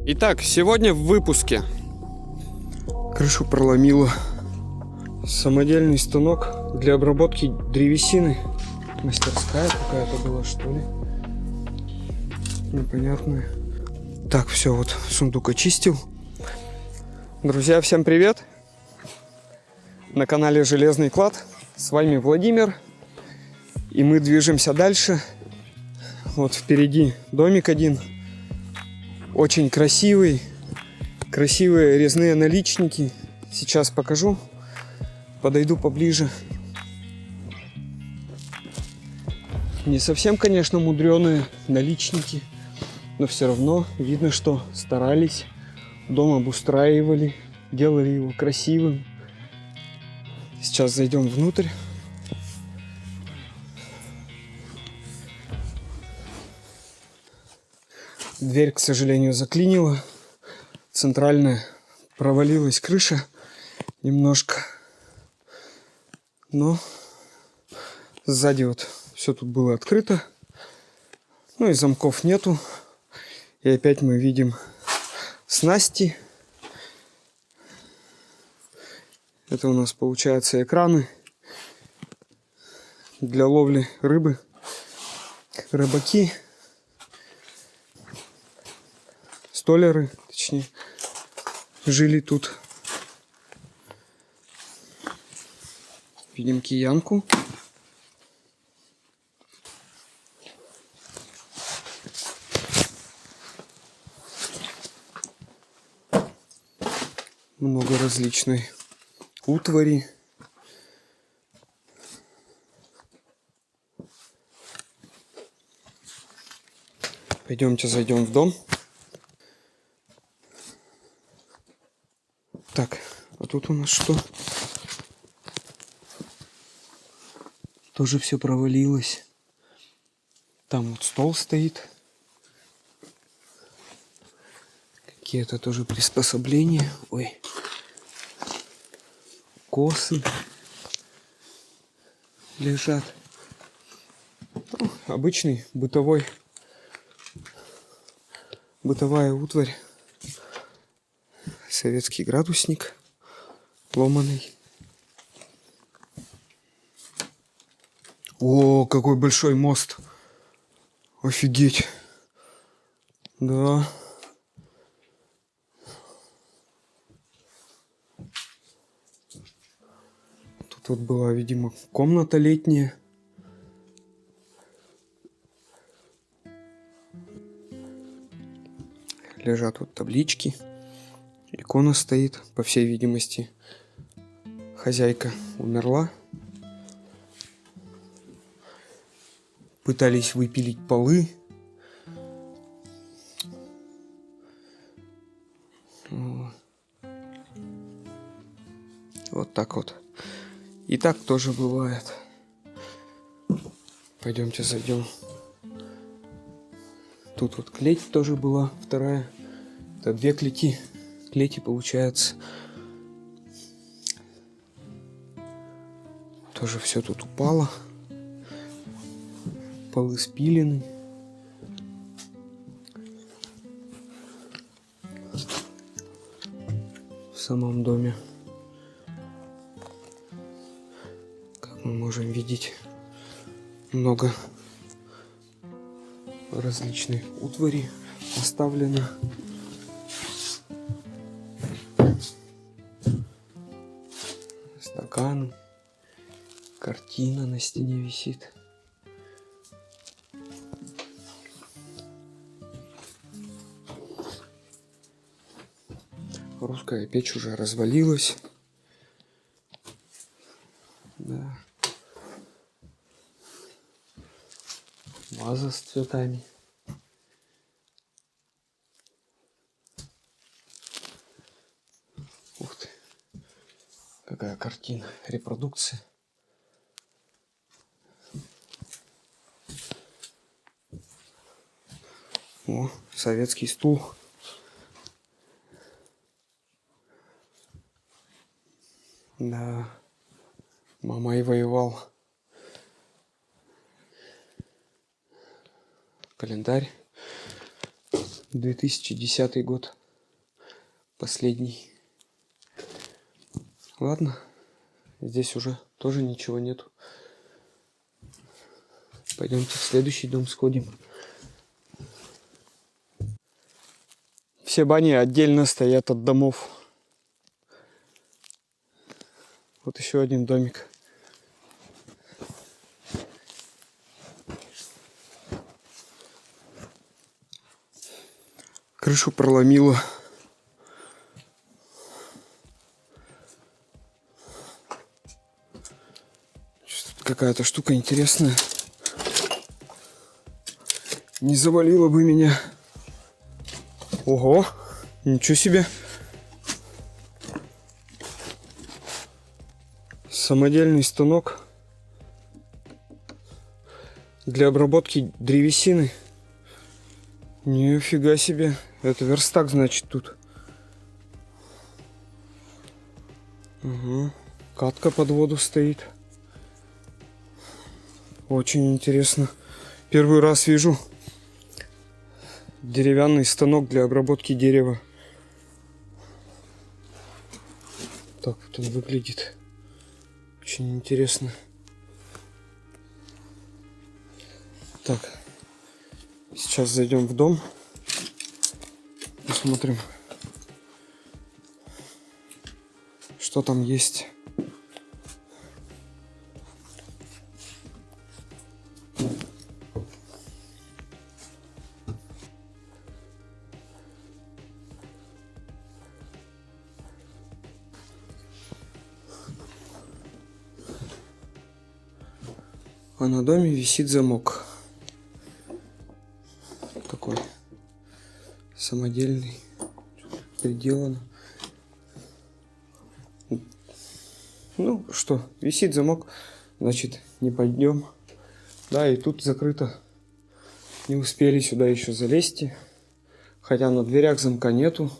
Итак, сегодня в выпуске. Крышу проломило. Самодельный станок для обработки древесины. Мастерская какая-то была, что ли? Непонятная. Так, все, вот сундук очистил. Друзья, всем привет! На канале Железный Клад. С вами Владимир. И мы движемся дальше. Вот впереди домик один. Очень красивый. Красивые резные наличники. Сейчас покажу. Подойду поближе. Не совсем, конечно, мудреные наличники. Но все равно видно, что старались. Дом обустраивали. Делали его красивым. Сейчас зайдем внутрь. Дверь, к сожалению, заклинила. Центральная провалилась крыша немножко. Но сзади вот все тут было открыто. Ну и замков нету. И опять мы видим снасти. Это у нас получается экраны для ловли рыбы. Рыбаки. Столяры, точнее, жили тут. Видим киянку. Много различной утвари. Пойдемте зайдем в дом. Так, а тут у нас что? Тоже все провалилось. Там вот стол стоит. Какие-то тоже приспособления. Ой. Косы лежат. Ну, обычный бытовая утварь. Советский градусник ломаный. О, какой большой мост. Офигеть. Да. Тут вот была, видимо, комната летняя. Лежат вот таблички. Икона стоит, по всей видимости. Хозяйка умерла. Пытались выпилить полы. Вот так вот. И так тоже бывает. Пойдемте зайдем. Тут вот клеть тоже была, вторая. Это две клети. Клети получается. Тоже все тут упало. Полы спилены. В самом доме, как мы можем видеть, много различной утвари оставлено. Стакан, картина на стене висит. Русская печь уже развалилась. Да. Ваза с цветами. Ух ты. Какая картина. Репродукция. О, советский стул. Да. Мама и воевал. Календарь. 2010 год. Последний. Ладно. Здесь уже тоже ничего нету. Пойдемте в следующий дом сходим. Все бани отдельно стоят от домов. Вот еще один домик. Крышу проломило. Тут какая-то штука интересная. Не завалило бы меня. Ого, ничего себе. Самодельный станок для обработки древесины. Нифига себе. Это верстак, значит, тут. Угу. Катка под воду стоит. Очень интересно. Первый раз вижу деревянный станок для обработки дерева. Так вот он выглядит. Очень интересно. Так. Сейчас зайдем в дом. Посмотрим, что там есть. А на доме висит замок. Такой самодельный. Приделано. Ну что, висит замок, значит, не пойдем. Да, и тут закрыто. Не успели сюда еще залезть. Хотя на дверях замка нету.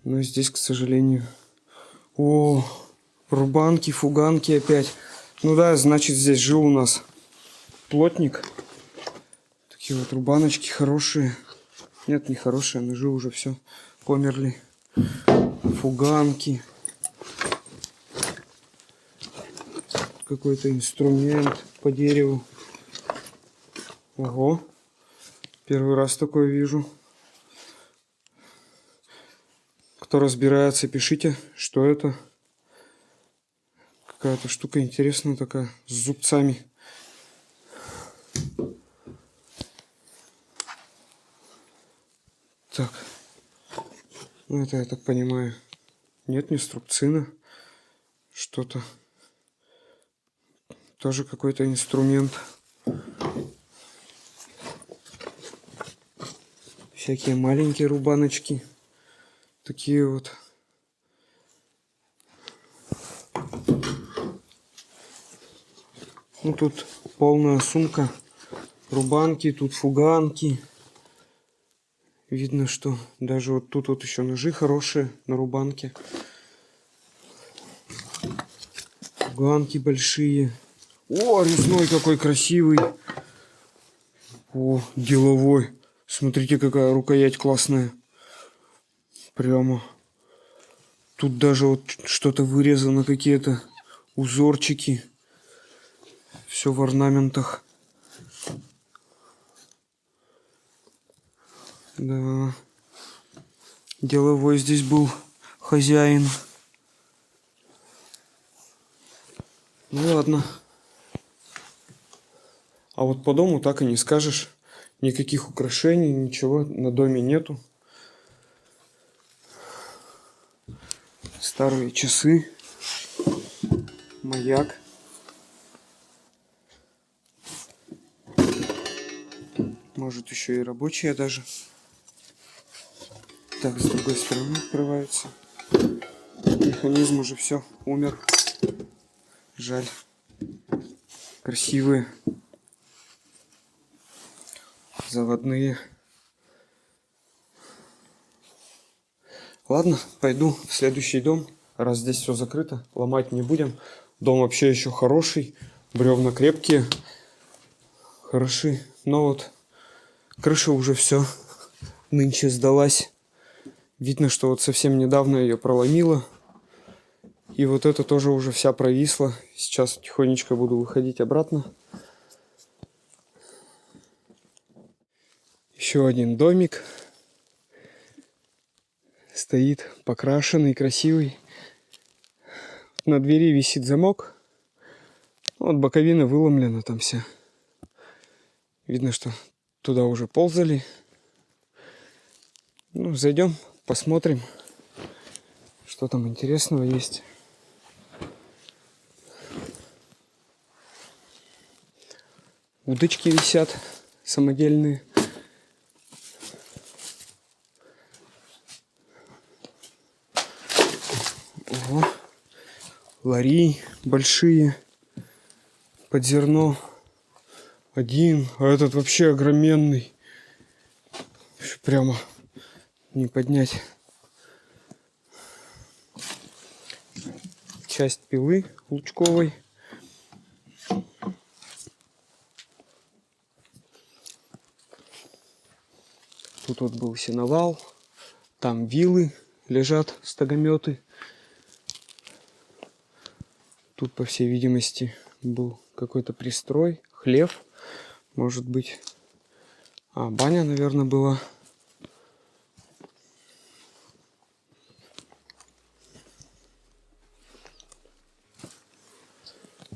Но здесь, к сожалению... О, рубанки, фуганки опять. Ну да, значит, здесь жил у нас плотник. Такие вот рубаночки хорошие. Нет, не хорошие, ножи уже все померли. Фуганки. Какой-то инструмент по дереву. Ого. Первый раз такое вижу. Кто разбирается, пишите, что это. Какая-то штука интересная такая, с зубцами. Так. Ну это, я так понимаю, нет, не струбцина. Что-то. Тоже какой-то инструмент. Всякие маленькие рубаночки. Такие вот. Ну тут полная сумка. Рубанки, тут фуганки. Видно, что даже вот тут вот еще ножи хорошие на рубанке. Фуганки большие. О, резной какой красивый. О, деловой. Смотрите, какая рукоять классная. Прямо. Тут даже вот что-то вырезано, какие-то узорчики. Все в орнаментах. Да. Деловой здесь был хозяин. Ну ладно. А вот по дому так и не скажешь. Никаких украшений, ничего на доме нету. Старые часы. Маяк. Может еще и рабочие даже. Так, с другой стороны открывается. Механизм уже все умер. Жаль. Красивые. Заводные. Ладно, пойду в следующий дом. Раз здесь все закрыто, ломать не будем. Дом вообще еще хороший. Бревна крепкие. Хороши. Но вот крыша уже все нынче сдалась. Видно, что вот совсем недавно ее проломило. И вот это тоже уже вся провисла. Сейчас тихонечко буду выходить обратно. Еще один домик. Стоит покрашенный, красивый. На двери висит замок. Вот боковина выломлена там вся. Видно, что туда уже ползали. Ну, зайдем, посмотрим, что там интересного есть. Удочки висят самодельные. Ого. Лари большие под зерно. Один, а этот вообще огроменный. Прямо не поднять. Часть пилы лучковой. Тут вот был сеновал. Там вилы лежат, стогометы. Тут, по всей видимости, был какой-то пристрой, хлев, может быть. А, баня, наверное, была.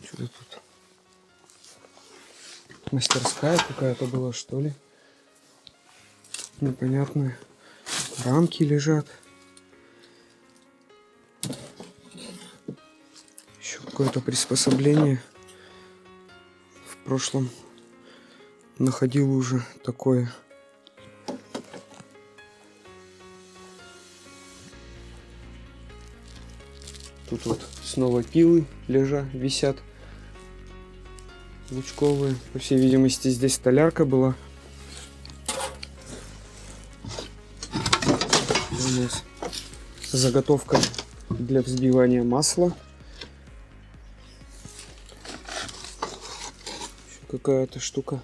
Что-то тут. Мастерская какая-то была, что ли? Непонятно. Рамки лежат. Еще какое-то приспособление. В прошлом находил уже такое. Тут вот снова пилы висят. Лучковые. По всей видимости, здесь столярка была. У нас заготовка для взбивания масла. Еще какая-то штука.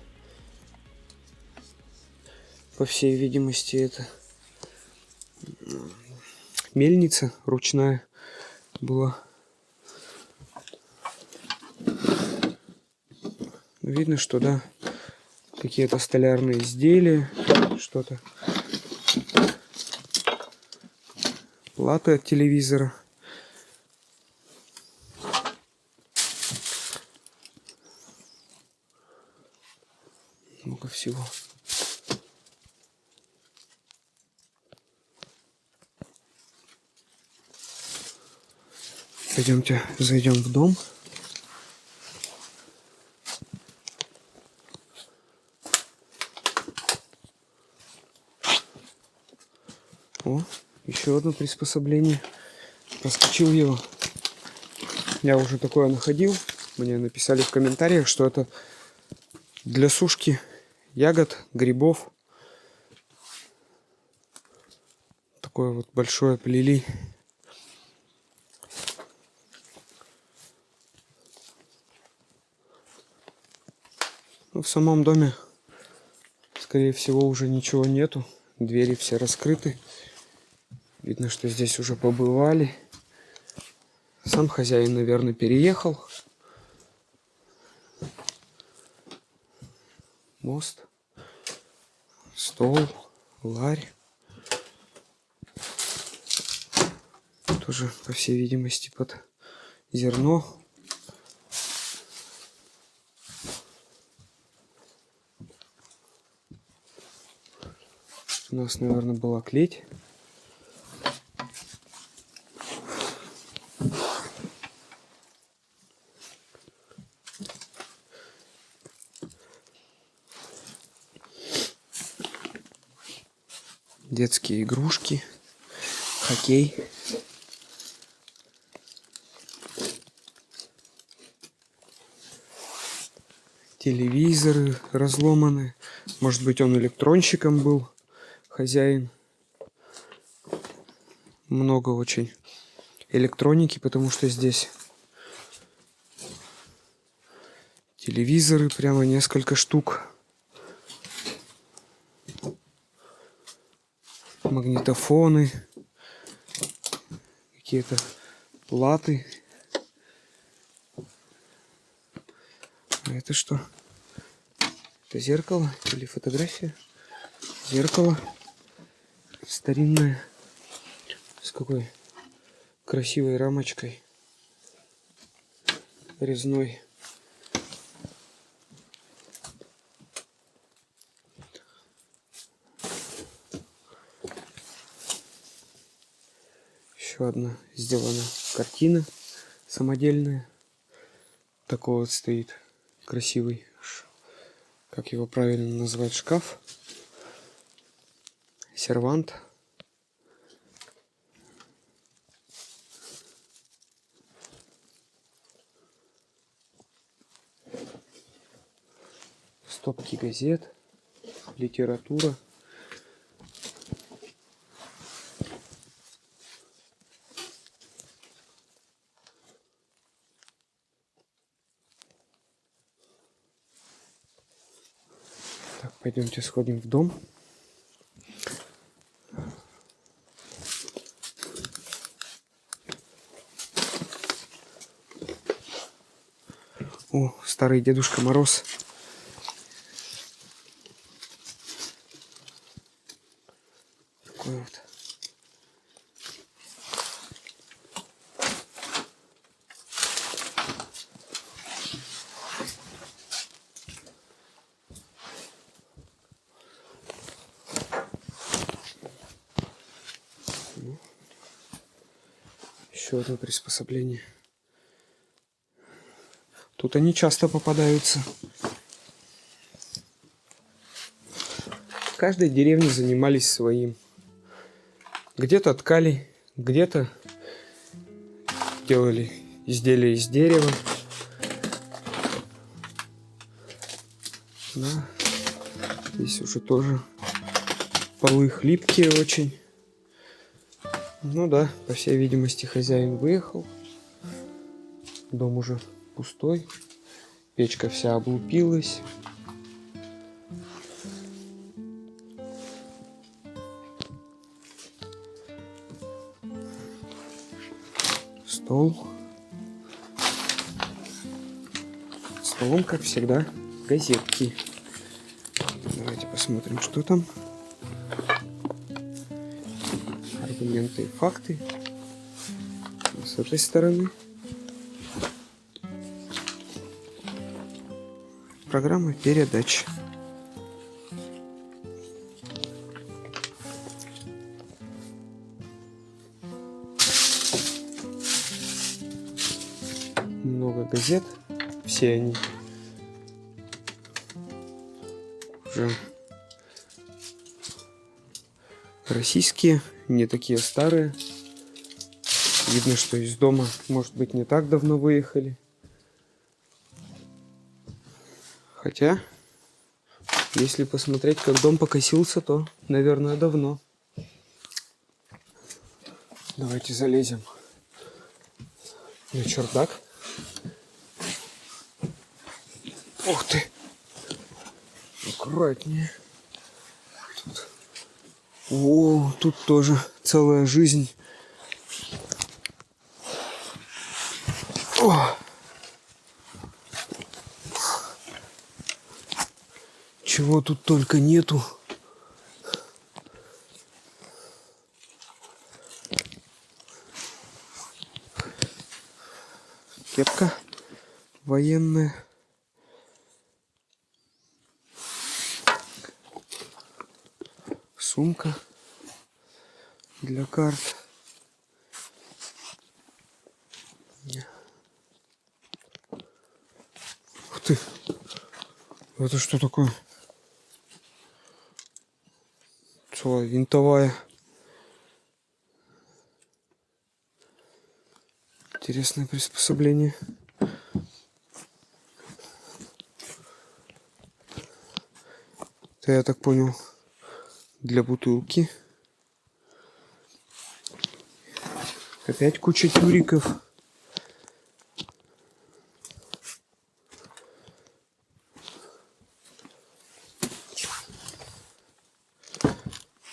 По всей видимости, это мельница ручная была. Видно, что да, какие-то столярные изделия, что-то. Платы от телевизора. Много всего. Пойдемте, зайдем в дом. О, еще одно приспособление. Проскочил его. Я уже такое находил. Мне написали в комментариях, что это для сушки ягод, грибов. Такое вот большое плели. Ну, в самом доме, скорее всего, уже ничего нету. Двери все раскрыты. Видно, что здесь уже побывали. Сам хозяин, наверное, переехал. Мост. Стол. Ларь. Тоже, по всей видимости, под зерно. У нас, наверное, была клеть. Детские игрушки. Хоккей. Телевизоры разломаны. Может быть, он электронщиком был, хозяин. Много очень электроники, потому что здесь телевизоры, прямо несколько штук. магнитофоны, какие-то платы. А это что? Это зеркало или фотография? Зеркало старинное с какой красивой рамочкой резной. Еще одна сделана картина самодельная. Такой вот стоит красивый, как его правильно назвать, шкаф. Сервант. Стопки газет, литература. Так, пойдемте сходим в дом. О, старый Дедушка Мороз. Такой вот. Еще одно приспособление. Тут они часто попадаются. В каждой деревне занимались своим. Где-то ткали, где-то делали изделия из дерева. Да. Здесь уже тоже полы хлипкие очень. Ну да, по всей видимости, хозяин выехал. Дом уже пустой. Печка вся облупилась. Стол. Столом, как всегда, газетки. Давайте посмотрим, что там. Аргументы и факты. С этой стороны. Программа передач. Много газет. Все они уже российские, не такие старые. Видно, что из дома, может быть, не так давно выехали. Хотя, если посмотреть, как дом покосился, то, наверное, давно. Давайте залезем на чердак. Ух ты! Аккуратнее. Тут. О, тут тоже целая жизнь. О! Чего тут только нету. Кепка военная. Сумка для карт. Ух ты! Это что такое? Целая винтовая. Интересное приспособление. Это, я так понял, для бутылки. Опять куча тюриков.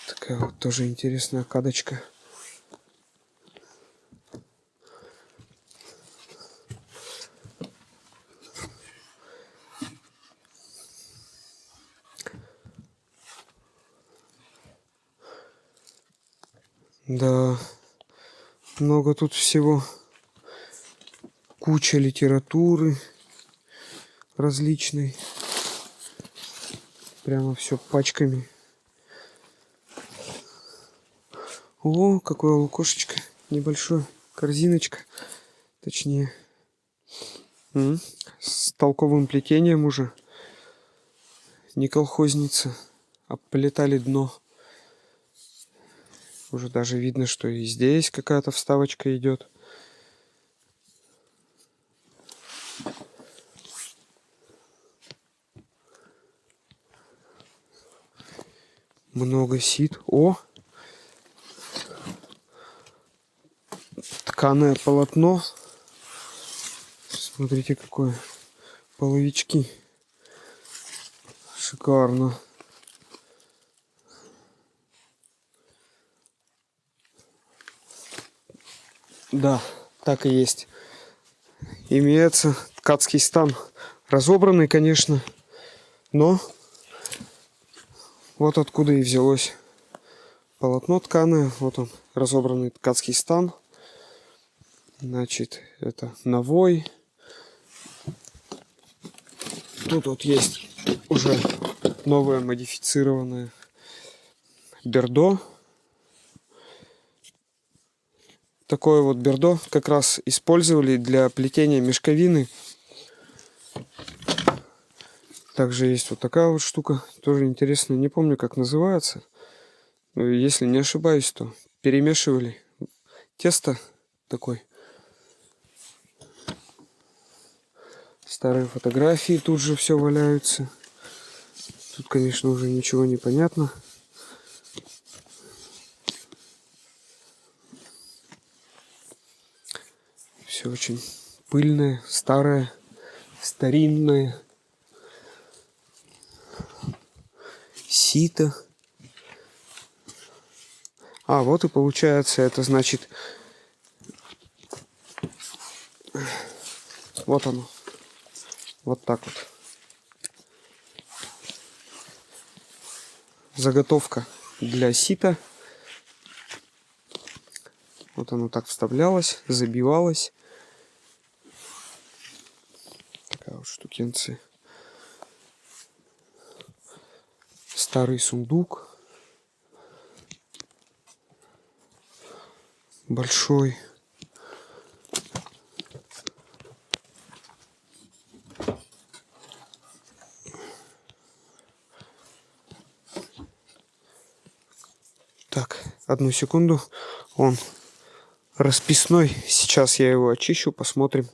Такая вот Тоже интересная кадочка. Да, много тут всего. Куча литературы различной. Прямо все пачками. О, какое лукошечко. Небольшое. Корзиночка. Точнее. С толковым плетением уже. Не колхозница. Оплетали дно. Уже даже видно, что и здесь какая-то вставочка идет. Много сит. О! Тканое полотно. Смотрите, какое. Половички. Шикарно. Да, так и есть. Имеется ткацкий стан. Разобранный, конечно. Но вот откуда и взялось полотно тканое. Вот он, разобранный ткацкий стан. Значит, это навой. Тут вот есть уже новое модифицированное бердо. Такое вот бердо как раз использовали для плетения мешковины. Также есть вот такая вот штука. Тоже интересная. Не помню, как называется. Но если не ошибаюсь, то перемешивали тесто такой. Старые фотографии тут же все валяются. Тут, конечно, уже ничего не понятно. Все очень пыльное, старое, старинное. Сито. А, вот и получается, это значит... Вот оно. Вот так вот. Заготовка для сита. Вот оно так вставлялось, забивалось. Такая вот штукенция. Старый сундук. Большой. Так, одну секунду. Он расписной. Сейчас я его очищу, посмотрим.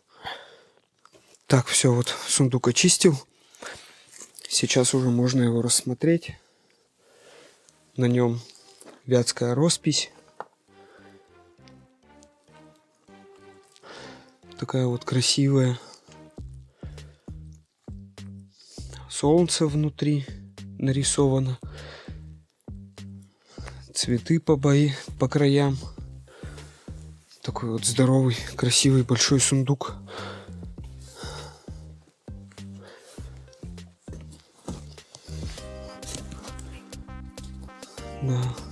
Так, все, вот сундук очистил. Сейчас уже можно его рассмотреть. На нем вятская роспись. Такая вот красивая. Солнце внутри нарисовано. Цветы по краям. Такой вот здоровый, красивый, большой сундук. Да.